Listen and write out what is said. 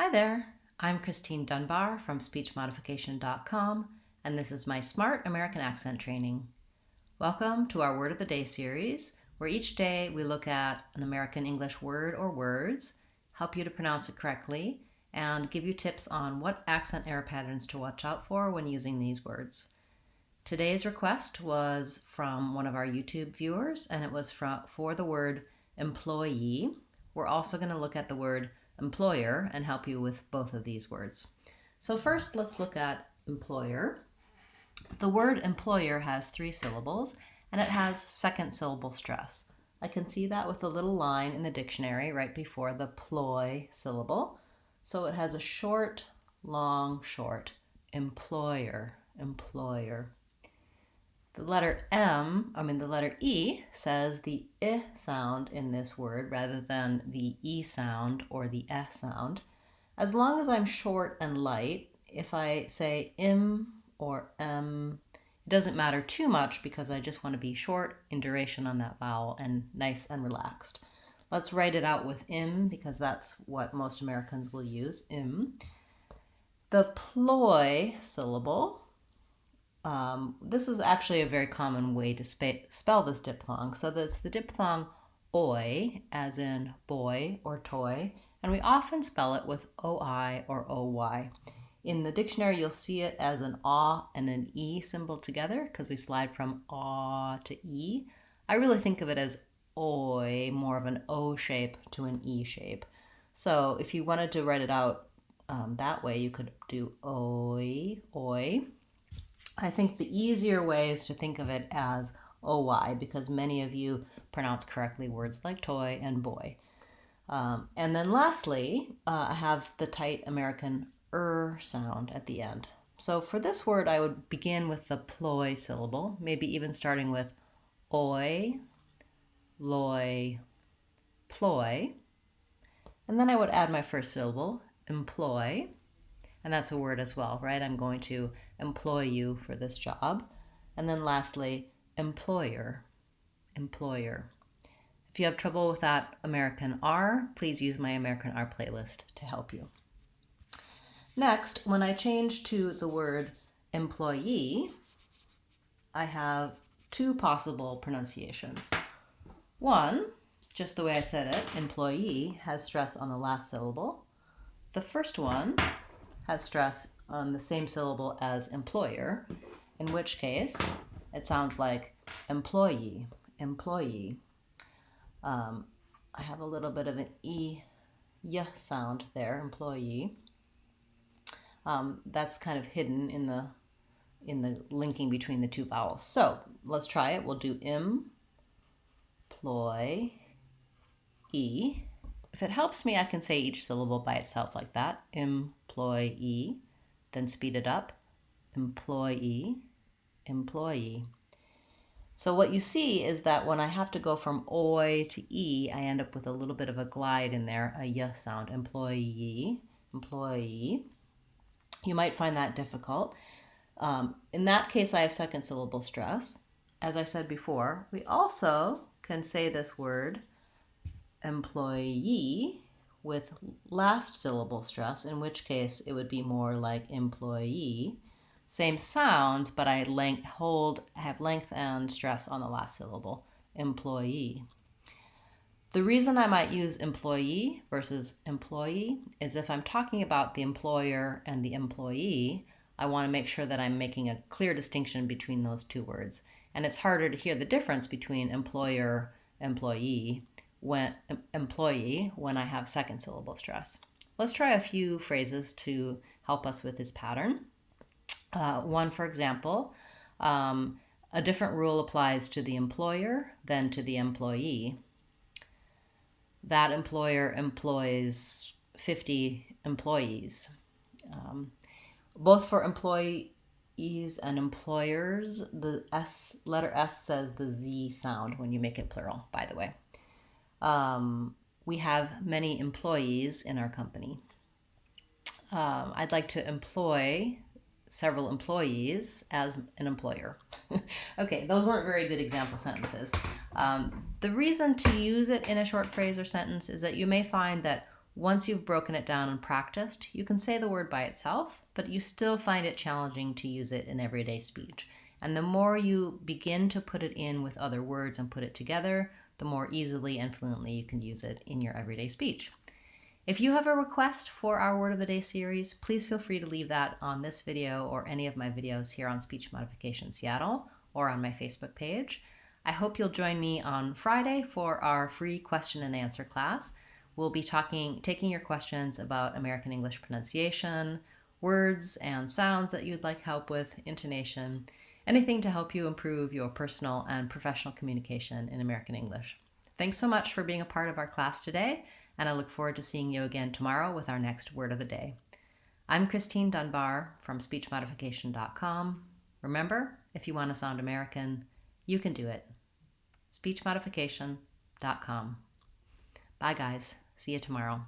Hi there, I'm Christine Dunbar from speechmodification.com, and this is my Smart American Accent Training. Welcome to our Word of the Day series, where each day we look at an American English word or words, help you to pronounce it correctly, and give you tips on what accent error patterns to watch out for when using these words. Today's request was from one of our YouTube viewers, and it was for the word employee. We're also going to look at the word employer and help you with both of these words. So first, let's look at employer. The word employer has 3 syllables, and it has second syllable stress. I can see that with a little line in the dictionary right before the ploy syllable. So it has a short, long, short, employer, employer. The letter E says the I sound in this word rather than the E sound or the eh sound. As long as I'm short and light, if I say im or it doesn't matter too much because I just want to be short in duration on that vowel and nice and relaxed. Let's write it out with im because that's what most Americans will use, im. The ploy syllable, this is actually a very common way to spell this diphthong. So that's the diphthong oi, as in boy or toy, and we often spell it with oi or oy. In the dictionary, you'll see it as an aw and an e symbol together because we slide from aw to e. I really think of it as oi, more of an O shape to an E shape. So if you wanted to write it out that way, you could do oi, oi. I think the easier way is to think of it as OY because many of you pronounce correctly words like toy and boy. And then lastly, I have the tight American sound at the end. So for this word, I would begin with the ploy syllable, maybe even starting with oi, loy, ploy. And then I would add my first syllable, employ. And that's a word as well, right? I'm going to employ you for this job. And then lastly, employer, employer. If you have trouble with that American R, please use my American R playlist to help you. Next, when I change to the word employee, I have 2 possible pronunciations. One, just the way I said it, employee has stress on the last syllable. The first one has stress on the same syllable as employer, in which case it sounds like employee, employee. I have a little bit of an y sound there, employee. That's kind of hidden in the linking between the 2 vowels. So let's try it. We'll do employ, e. If it helps me, I can say each syllable by itself like that. Employee, then speed it up. Employee, employee. So what you see is that when I have to go from oi to e, I end up with a little bit of a glide in there, a y sound. Employee, employee. You might find that difficult. In that case, I have second syllable stress. As I said before, we also can say this word employee with last syllable stress, in which case it would be more like employee. Same sounds, but I have length and stress on the last syllable, employee. The reason I might use employee versus employee is if I'm talking about the employer and the employee, I want to make sure that I'm making a clear distinction between those 2 words. And it's harder to hear the difference between employer, employee, when I have second syllable stress. Let's try a few phrases to help us with this pattern. One, for example, a different rule applies to the employer than to the employee. That employer employs 50 employees. Both for employees and employers, the letter S says the Z sound when you make it plural, by the way. We have many employees in our company. I'd like to employ several employees as an employer. Okay, those weren't very good example sentences. The reason to use it in a short phrase or sentence is that you may find that Once you've broken it down and practiced, you can say the word by itself, but you still find it challenging to use it in everyday speech. And the more you begin to put it in with other words and put it together, the more easily and fluently you can use it in your everyday speech. If you have a request for our Word of the Day series, please feel free to leave that on this video or any of my videos here on Speech Modification Seattle or on my Facebook page. I hope you'll join me on Friday for our free question and answer class. We'll be taking your questions about American English pronunciation, words and sounds that you'd like help with, intonation, anything to help you improve your personal and professional communication in American English. Thanks so much for being a part of our class today, and I look forward to seeing you again tomorrow with our next Word of the Day. I'm Christine Dunbar from SpeechModification.com. Remember, if you want to sound American, you can do it. SpeechModification.com. Bye, guys. See you tomorrow.